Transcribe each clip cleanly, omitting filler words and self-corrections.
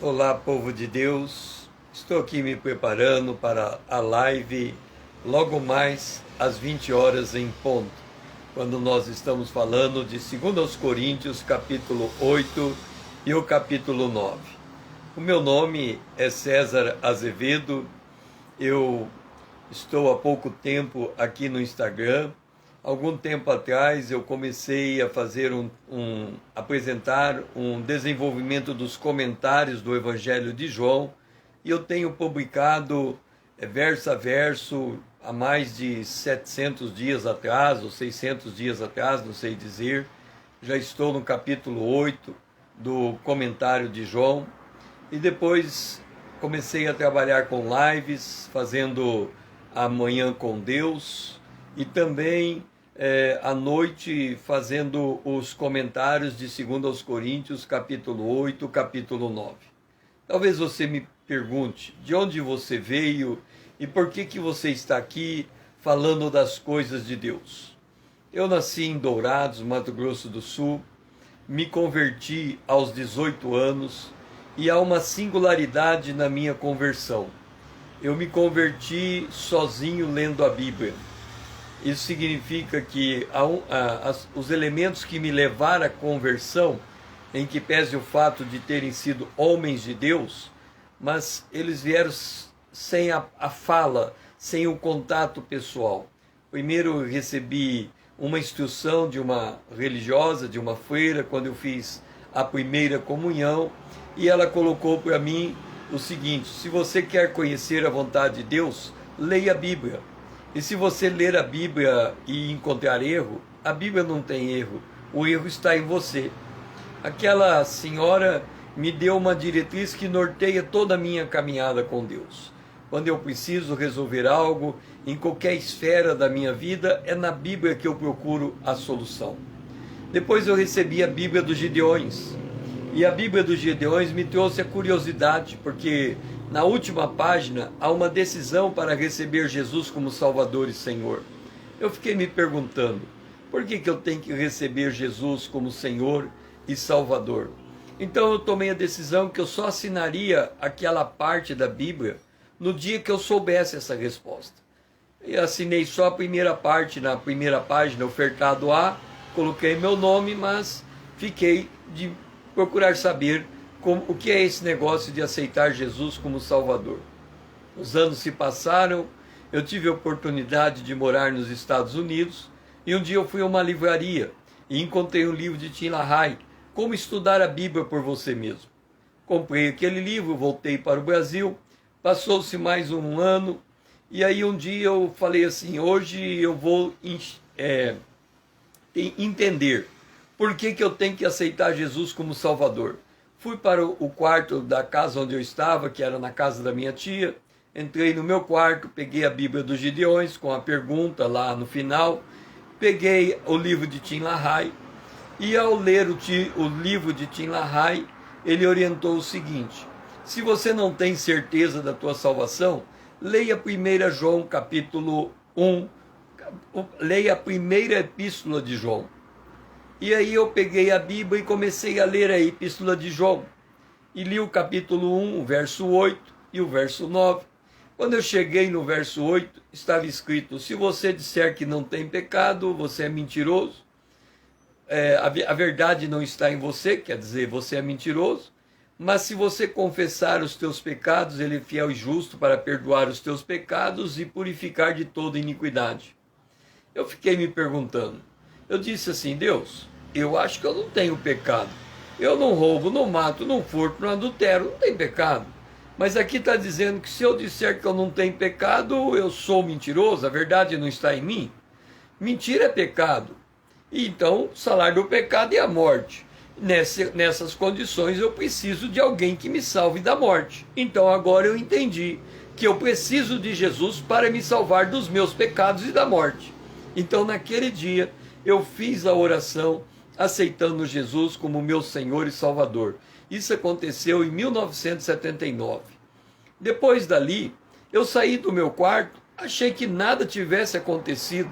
Olá, povo de Deus. Estou aqui me preparando para a live logo mais às 20 horas em ponto, quando nós estamos falando de 2 Coríntios, capítulo 8 e o capítulo 9. O meu nome é César Azevedo. Eu estou há pouco tempo aqui no Instagram. Algum tempo atrás eu comecei a fazer apresentar um desenvolvimento dos comentários do Evangelho de João, e eu tenho publicado verso a verso há mais de 700 dias atrás, ou 600 dias atrás, não sei dizer. Já estou no capítulo 8 do comentário de João, e depois comecei a trabalhar com lives, fazendo a Manhã com Deus, e também à noite fazendo os comentários de 2 Coríntios, capítulo 8, capítulo 9. Talvez você me pergunte de onde você veio e por que você está aqui falando das coisas de Deus. Eu nasci em Dourados, Mato Grosso do Sul, me converti aos 18 anos e há uma singularidade na minha conversão. Eu me converti sozinho lendo a Bíblia. Isso significa que os elementos que me levaram à conversão, em que pese o fato de terem sido homens de Deus, mas eles vieram sem a fala, sem o contato pessoal. Primeiro eu recebi uma instrução de uma religiosa, de uma freira, quando eu fiz a primeira comunhão, e ela colocou para mim o seguinte: se você quer conhecer a vontade de Deus, leia a Bíblia. E se você ler a Bíblia e encontrar erro, a Bíblia não tem erro, o erro está em você. Aquela senhora me deu uma diretriz que norteia toda a minha caminhada com Deus. Quando eu preciso resolver algo, em qualquer esfera da minha vida, é na Bíblia que eu procuro a solução. Depois eu recebi a Bíblia dos Gideões. E a Bíblia dos Gideões me trouxe a curiosidade, porque na última página há uma decisão para receber Jesus como Salvador e Senhor. Eu fiquei me perguntando, por que eu tenho que receber Jesus como Senhor e Salvador? Então eu tomei a decisão que eu só assinaria aquela parte da Bíblia no dia que eu soubesse essa resposta. E assinei só a primeira parte, na primeira página, ofertado A, coloquei meu nome, mas fiquei de procurar saber o que é esse negócio de aceitar Jesus como Salvador. Os anos se passaram, eu tive a oportunidade de morar nos Estados Unidos, e um dia eu fui a uma livraria e encontrei um livro de Tim LaHaye, Como Estudar a Bíblia por Você Mesmo. Comprei aquele livro, voltei para o Brasil, passou-se mais um ano, e aí um dia eu falei assim: hoje eu vou entender por que eu tenho que aceitar Jesus como Salvador. Fui para o quarto da casa onde eu estava, que era na casa da minha tia. Entrei no meu quarto, peguei a Bíblia dos Gideões, com a pergunta lá no final. Peguei o livro de Tim LaHaye. E ao ler o livro de Tim LaHaye, ele orientou o seguinte: se você não tem certeza da tua salvação, leia 1 João capítulo 1, leia a primeira epístola de João. E aí eu peguei a Bíblia e comecei a ler a Epístola de João. E li o capítulo 1, o verso 8 e o verso 9. Quando eu cheguei no verso 8, estava escrito: se você disser que não tem pecado, você é mentiroso. A verdade não está em você, quer dizer, você é mentiroso. Mas se você confessar os teus pecados, ele é fiel e justo para perdoar os teus pecados e purificar de toda iniquidade. Eu fiquei me perguntando. Eu disse assim: Deus, eu acho que eu não tenho pecado. Eu não roubo, não mato, não furto, não adultero, não tem pecado. Mas aqui está dizendo que se eu disser que eu não tenho pecado, eu sou mentiroso, a verdade não está em mim. Mentira é pecado. E então o salário do pecado é a morte. Nessas condições eu preciso de alguém que me salve da morte. Então agora eu entendi que eu preciso de Jesus para me salvar dos meus pecados e da morte. Então naquele dia eu fiz a oração aceitando Jesus como meu Senhor e Salvador. Isso aconteceu em 1979. Depois dali, eu saí do meu quarto, achei que nada tivesse acontecido.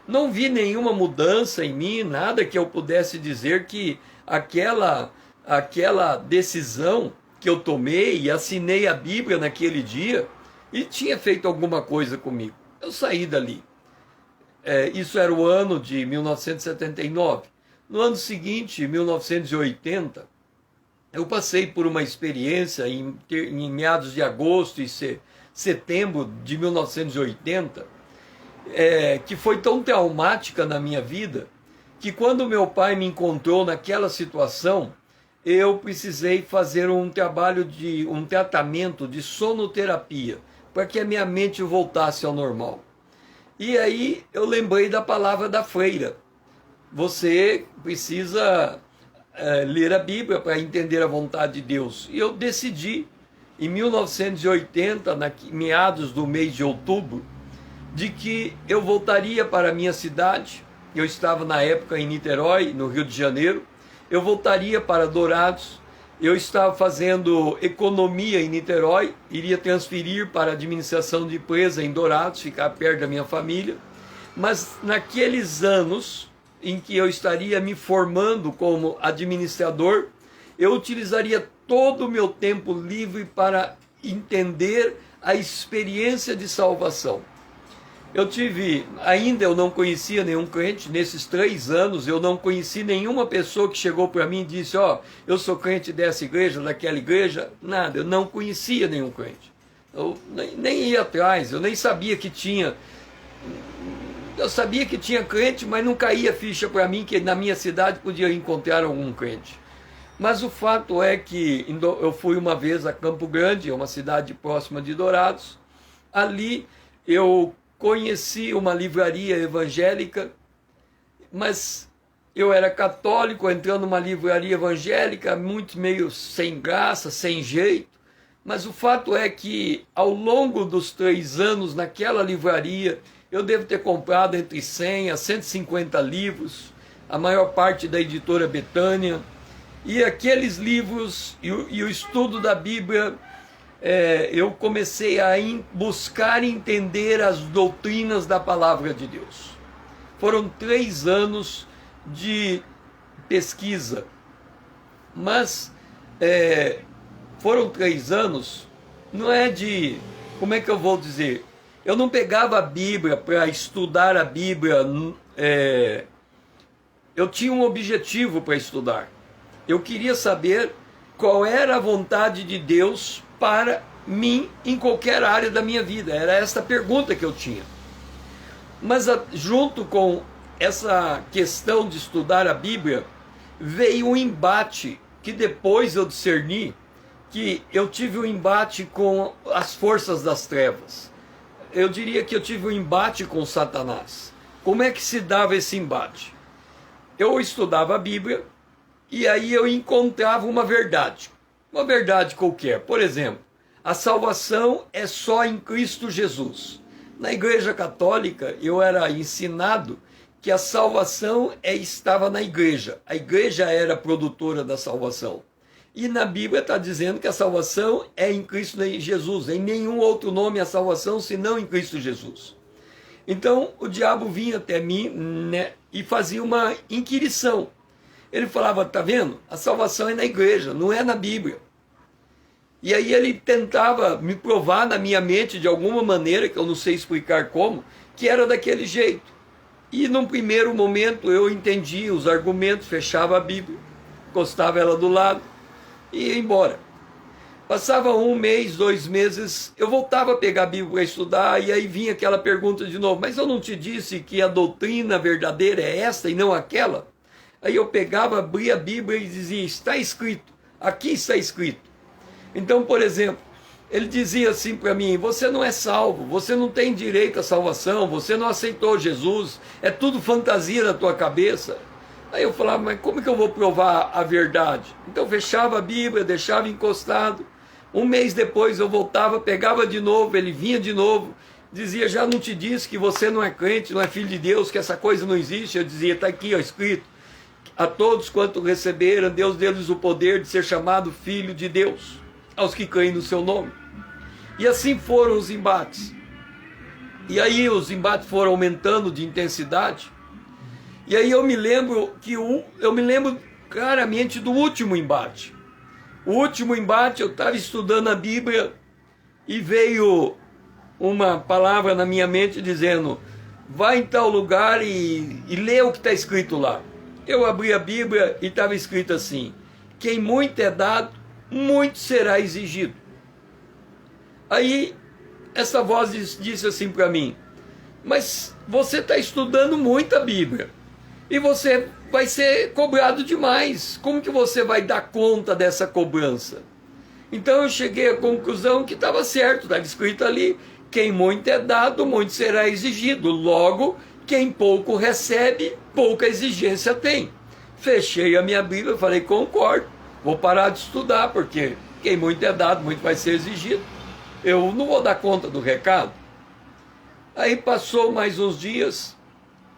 Não vi nenhuma mudança em mim, nada que eu pudesse dizer que aquela decisão que eu tomei e assinei a Bíblia naquele dia e tinha feito alguma coisa comigo. Eu saí dali. Isso era o ano de 1979. No ano seguinte, 1980, eu passei por uma experiência em meados de agosto e setembro de 1980, que foi tão traumática na minha vida, que quando meu pai me encontrou naquela situação, eu precisei fazer um tratamento de sonoterapia, para que a minha mente voltasse ao normal. E aí eu lembrei da palavra da freira. Você precisa ler a Bíblia para entender a vontade de Deus. E eu decidi, em 1980, meados do mês de outubro, de que eu voltaria para a minha cidade. Eu estava na época em Niterói, no Rio de Janeiro. Eu voltaria para Dourados. Eu estava fazendo economia em Niterói, iria transferir para a administração de empresa em Dourados, ficar perto da minha família. Mas naqueles anos em que eu estaria me formando como administrador, eu utilizaria todo o meu tempo livre para entender a experiência de salvação. Eu não conhecia nenhum crente, nesses 3 anos eu não conheci nenhuma pessoa que chegou para mim e disse, eu sou crente dessa igreja, daquela igreja, nada, eu não conhecia nenhum crente. Eu nem ia atrás, eu nem sabia que tinha. Eu sabia que tinha crente, mas não caía ficha para mim que na minha cidade podia encontrar algum crente. Mas o fato é que eu fui uma vez a Campo Grande, uma cidade próxima de Dourados. Ali eu conheci uma livraria evangélica, mas eu era católico, entrando numa livraria evangélica, muito meio sem graça, sem jeito. Mas o fato é que ao longo dos 3 anos naquela livraria, eu devo ter comprado entre 100 a 150 livros, a maior parte da editora Betânia. E aqueles livros e o estudo da Bíblia, eu comecei a buscar entender as doutrinas da palavra de Deus. Foram 3 anos de pesquisa, mas foram 3 anos, não é de, como é que eu vou dizer, eu não pegava a Bíblia para estudar a Bíblia, eu tinha um objetivo para estudar. Eu queria saber qual era a vontade de Deus para mim em qualquer área da minha vida. Era essa pergunta que eu tinha. Mas junto com essa questão de estudar a Bíblia, veio um embate que depois eu discerni que eu tive um embate com as forças das trevas. Eu diria que eu tive um embate com Satanás. Como é que se dava esse embate? Eu estudava a Bíblia e aí eu encontrava uma verdade qualquer. Por exemplo, a salvação é só em Cristo Jesus. Na Igreja Católica eu era ensinado que a salvação estava na igreja. A igreja era a produtora da salvação. E na Bíblia está dizendo que a salvação é em Cristo Jesus. Em nenhum outro nome a salvação senão em Cristo Jesus. Então o diabo vinha até mim, né, e fazia uma inquirição. Ele falava, tá vendo? A salvação é na igreja, não é na Bíblia. E aí ele tentava me provar na minha mente de alguma maneira, que eu não sei explicar como, que era daquele jeito. E num primeiro momento eu entendia os argumentos, fechava a Bíblia, encostava ela do lado e ia embora. Passava 1 mês, 2 meses, eu voltava a pegar a Bíblia para estudar e aí vinha aquela pergunta de novo, mas eu não te disse que a doutrina verdadeira é esta e não aquela? Aí eu pegava, abria a Bíblia e dizia, está escrito, aqui está escrito. Então, por exemplo, ele dizia assim para mim, você não é salvo, você não tem direito à salvação, você não aceitou Jesus, é tudo fantasia da tua cabeça. Aí eu falava, mas como que eu vou provar a verdade? Então eu fechava a Bíblia, deixava encostado, 1 mês depois eu voltava, pegava de novo, ele vinha de novo, dizia, já não te disse que você não é crente, não é filho de Deus, que essa coisa não existe? Eu dizia, está aqui, ó, escrito. A todos quanto receberam, Deus deu-lhes o poder de ser chamado filho de Deus, aos que creem no seu nome. E assim foram os embates. E aí os embates foram aumentando de intensidade. E aí eu me lembro claramente do último embate. O último embate, eu estava estudando a Bíblia e veio uma palavra na minha mente dizendo: vai em tal lugar e lê o que está escrito lá. Eu abri a Bíblia e estava escrito assim: quem muito é dado, muito será exigido. Aí essa voz disse assim para mim: mas você está estudando muito a Bíblia e você vai ser cobrado demais. Como que você vai dar conta dessa cobrança? Então eu cheguei à conclusão que estava certo, estava escrito ali: quem muito é dado, muito será exigido. Logo, quem pouco recebe, pouca exigência tem. Fechei a minha Bíblia e falei: concordo, vou parar de estudar, porque quem muito é dado, muito vai ser exigido. Eu não vou dar conta do recado. Aí passou mais uns dias,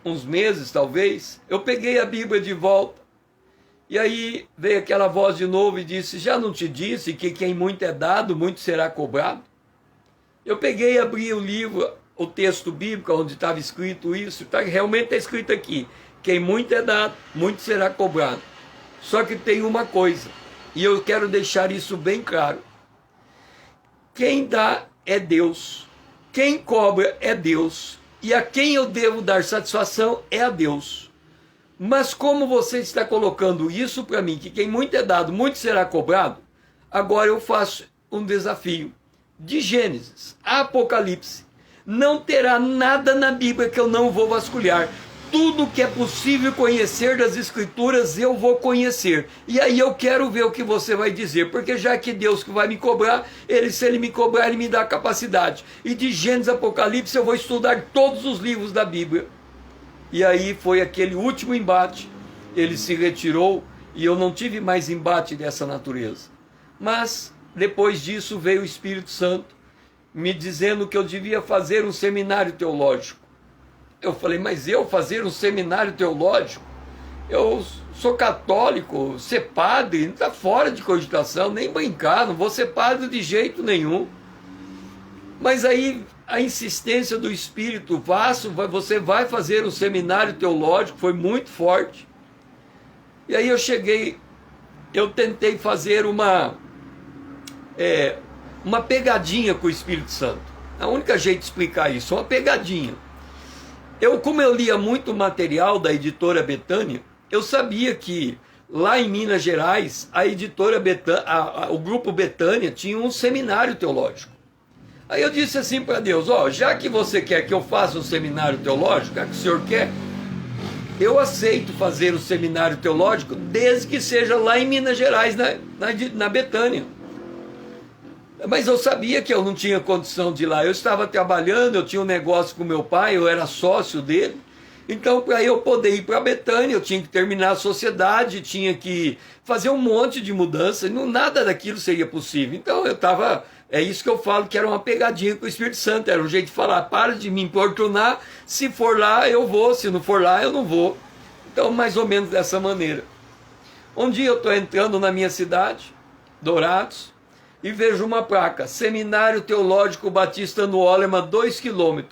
uns meses talvez, eu peguei a Bíblia de volta, e aí veio aquela voz de novo e disse: já não te disse que quem muito é dado, muito será cobrado? Eu peguei e abri o livro, o texto bíblico, onde estava escrito isso, realmente está escrito aqui: quem muito é dado, muito será cobrado. Só que tem uma coisa, e eu quero deixar isso bem claro: quem dá é Deus, quem cobra é Deus, e a quem eu devo dar satisfação é a Deus. Mas como você está colocando isso para mim, que quem muito é dado, muito será cobrado, agora eu faço um desafio. De Gênesis a Apocalipse, não terá nada na Bíblia que eu não vou vasculhar. Tudo que é possível conhecer das Escrituras eu vou conhecer. E aí eu quero ver o que você vai dizer, porque já que Deus que vai me cobrar, se ele me cobrar, ele me dá a capacidade. E de Gênesis a Apocalipse eu vou estudar todos os livros da Bíblia. E aí foi aquele último embate, ele se retirou e eu não tive mais embate dessa natureza. Mas depois disso veio o Espírito Santo me dizendo que eu devia fazer um seminário teológico. Eu falei: mas eu fazer um seminário teológico? Eu sou católico, ser padre não está fora de cogitação, nem brincar, não vou ser padre de jeito nenhum. Mas aí a insistência do Espírito: você vai fazer um seminário teológico, foi muito forte. E aí eu tentei fazer uma pegadinha com o Espírito Santo. A única jeito de explicar isso, uma pegadinha. Como eu lia muito material da editora Betânia, eu sabia que lá em Minas Gerais, a editora Betânia, o grupo Betânia tinha um seminário teológico. Aí eu disse assim para Deus: já que você quer que eu faça um seminário teológico, já que o senhor quer, eu aceito fazer o seminário teológico, desde que seja lá em Minas Gerais, na Betânia. Mas eu sabia que eu não tinha condição de ir lá. Eu estava trabalhando, eu tinha um negócio com meu pai, eu era sócio dele. Então, para eu poder ir para Betânia, eu tinha que terminar a sociedade, tinha que fazer um monte de mudança, nada daquilo seria possível. Então, é isso que eu falo, que era uma pegadinha com o Espírito Santo, era um jeito de falar: para de me importunar, se for lá eu vou, se não for lá eu não vou. Então, mais ou menos dessa maneira. Um dia eu estou entrando na minha cidade, Dourados, e vejo uma placa: Seminário Teológico Batista no Olema, 2 km.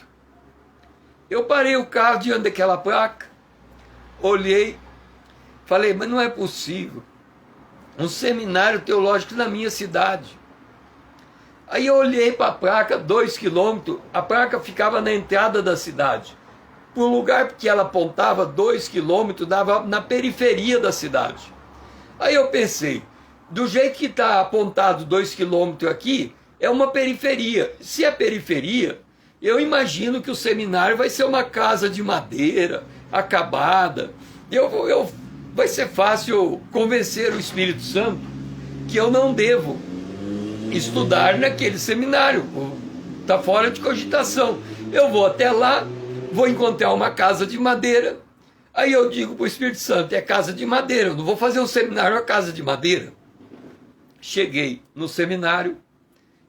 Eu parei o carro diante daquela placa, olhei, falei: mas não é possível, um seminário teológico na minha cidade. Aí eu olhei para a placa, 2 km, a placa ficava na entrada da cidade. Para o lugar que ela apontava, 2 km, dava na periferia da cidade. Aí eu pensei: do jeito que está apontado 2 km aqui, é uma periferia. Se é periferia, eu imagino que o seminário vai ser uma casa de madeira, acabada. Vai ser fácil convencer o Espírito Santo que eu não devo estudar naquele seminário. Está fora de cogitação. Eu vou até lá, vou encontrar uma casa de madeira. Aí eu digo para o Espírito Santo: é casa de madeira, eu não vou fazer um seminário a casa de madeira. Cheguei no seminário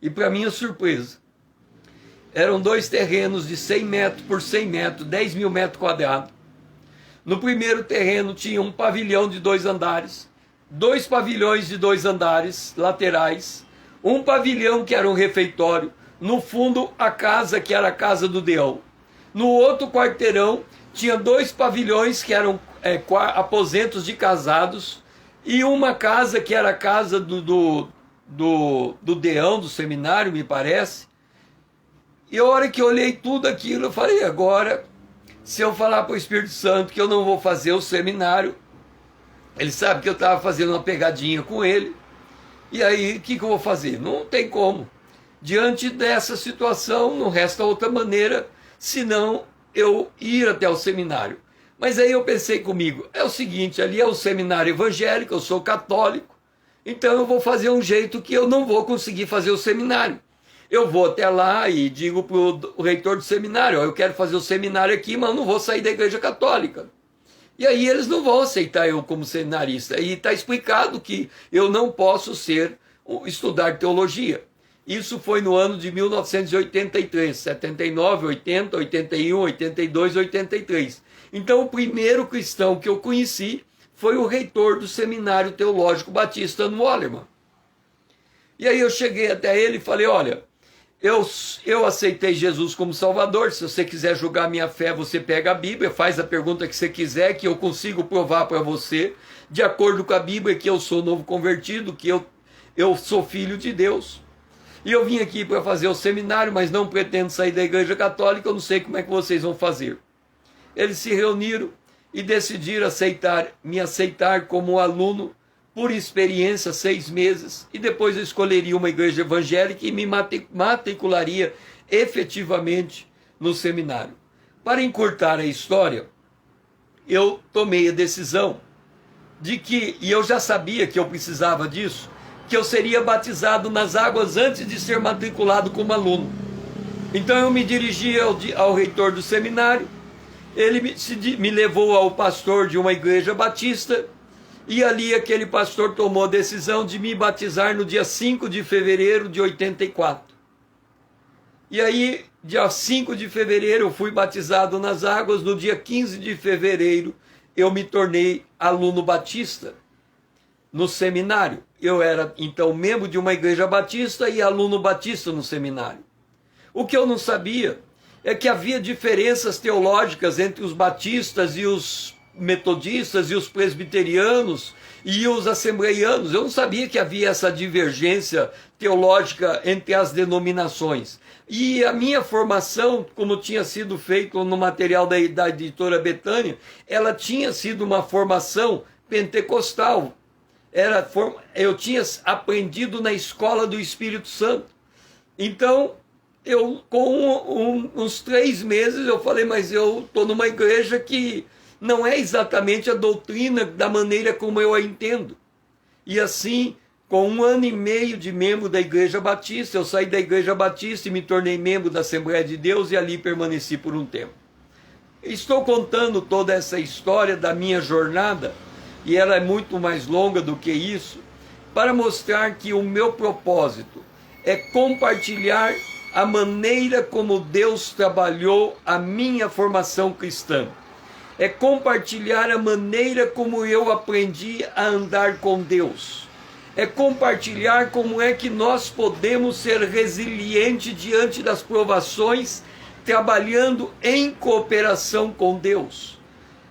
e, para minha surpresa, eram 2 terrenos de 100 metros por 100 metros, 10 mil metros quadrados. No primeiro terreno tinha um pavilhão de 2 andares, 2 pavilhões de 2 andares laterais, um pavilhão que era um refeitório, no fundo a casa que era a casa do Deão. No outro quarteirão tinha 2 pavilhões que eram aposentos de casados, e uma casa que era a casa do deão do seminário, me parece. E a hora que eu olhei tudo aquilo, eu falei, agora, se eu falar para o Espírito Santo que eu não vou fazer o seminário, ele sabe que eu estava fazendo uma pegadinha com ele, e aí o que eu vou fazer? Não tem como. Diante dessa situação, não resta outra maneira senão eu ir até o seminário. Mas aí eu pensei comigo, é o seguinte, ali é o seminário evangélico, eu sou católico, então eu vou fazer um jeito que eu não vou conseguir fazer o seminário. Eu vou até lá e digo para o reitor do seminário, eu quero fazer o seminário aqui, mas eu não vou sair da igreja católica. E aí eles não vão aceitar eu como seminarista. E está explicado que eu não posso estudar teologia. Isso foi no ano de 1983, 79, 80, 81, 82, 83. Então o primeiro cristão que eu conheci foi o reitor do Seminário Teológico Batista no Wallerman. E aí eu cheguei até ele e falei, olha, eu aceitei Jesus como Salvador, se você quiser julgar minha fé, você pega a Bíblia, faz a pergunta que você quiser, que eu consigo provar para você, de acordo com a Bíblia, que eu sou novo convertido, que eu sou filho de Deus. E eu vim aqui para fazer o seminário, mas não pretendo sair da igreja católica, eu não sei como é que vocês vão fazer. Eles se reuniram e decidiram me aceitar como aluno, por experiência, 6 meses, e depois eu escolheria uma igreja evangélica e me matricularia efetivamente no seminário. Para encurtar a história, eu tomei a decisão de que, e eu já sabia que eu precisava disso, que eu seria batizado nas águas antes de ser matriculado como aluno. Então eu me dirigi ao reitor do seminário, ele me levou ao pastor de uma igreja batista, e ali aquele pastor tomou a decisão de me batizar no dia 5 de fevereiro de 84. E aí, dia 5 de fevereiro, eu fui batizado nas águas. No dia 15 de fevereiro, eu me tornei aluno batista no seminário. Eu era, então, membro de uma igreja batista e aluno batista no seminário. O que eu não sabia é que havia diferenças teológicas entre os batistas e os metodistas e os presbiterianos e os assembleianos. Eu não sabia que havia essa divergência teológica entre as denominações. E a minha formação, como tinha sido feito no material da editora Betânia, ela tinha sido uma formação pentecostal. Eu tinha aprendido na escola do Espírito Santo. Então, com uns 3 meses, eu falei, mas eu estou numa igreja que não é exatamente a doutrina da maneira como eu a entendo. E assim, com 1 ano e meio de membro da Igreja Batista, eu saí da Igreja Batista e me tornei membro da Assembleia de Deus e ali permaneci por um tempo. Estou contando toda essa história da minha jornada, e ela é muito mais longa do que isso, para mostrar que o meu propósito é compartilhar a maneira como Deus trabalhou a minha formação cristã. É compartilhar a maneira como eu aprendi a andar com Deus. É compartilhar como é que nós podemos ser resilientes diante das provações, trabalhando em cooperação com Deus.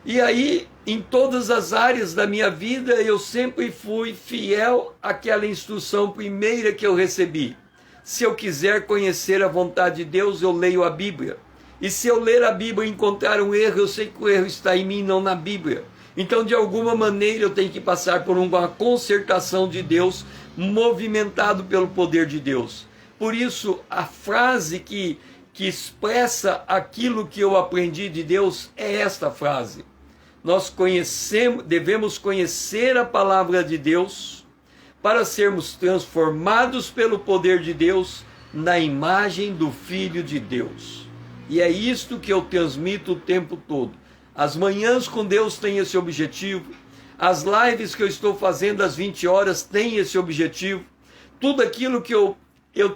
E aí, em todas as áreas da minha vida, eu sempre fui fiel àquela instrução primeira que eu recebi. Se eu quiser conhecer a vontade de Deus, eu leio a Bíblia. E se eu ler a Bíblia e encontrar um erro, eu sei que o erro está em mim, não na Bíblia. Então, de alguma maneira, eu tenho que passar por uma concertação de Deus, movimentado pelo poder de Deus. Por isso, a frase que expressa aquilo que eu aprendi de Deus é esta frase. Nós devemos conhecer a palavra de Deus para sermos transformados pelo poder de Deus na imagem do Filho de Deus. E é isto que eu transmito o tempo todo. As manhãs com Deus têm esse objetivo. As lives que eu estou fazendo às 20 horas têm esse objetivo. Tudo aquilo que eu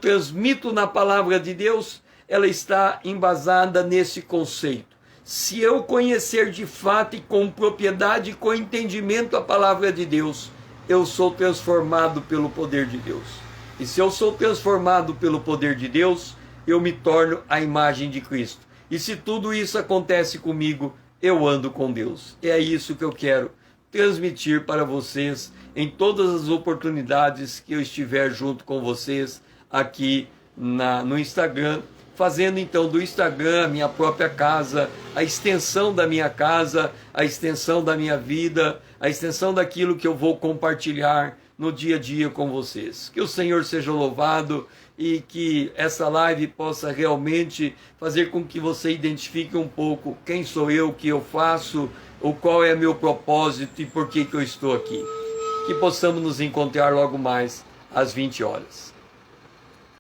transmito na palavra de Deus, ela está embasada nesse conceito. Se eu conhecer de fato e com propriedade e com entendimento a palavra de Deus, eu sou transformado pelo poder de Deus. E se eu sou transformado pelo poder de Deus, eu me torno a imagem de Cristo. E se tudo isso acontece comigo, eu ando com Deus. É isso que eu quero transmitir para vocês em todas as oportunidades que eu estiver junto com vocês aqui no Instagram, fazendo então do Instagram a minha própria casa, a extensão da minha casa, a extensão da minha vida, a extensão daquilo que eu vou compartilhar no dia a dia com vocês. Que o Senhor seja louvado e que essa live possa realmente fazer com que você identifique um pouco quem sou eu, o que eu faço, ou qual é meu propósito e por que eu estou aqui. Que possamos nos encontrar logo mais às 20 horas.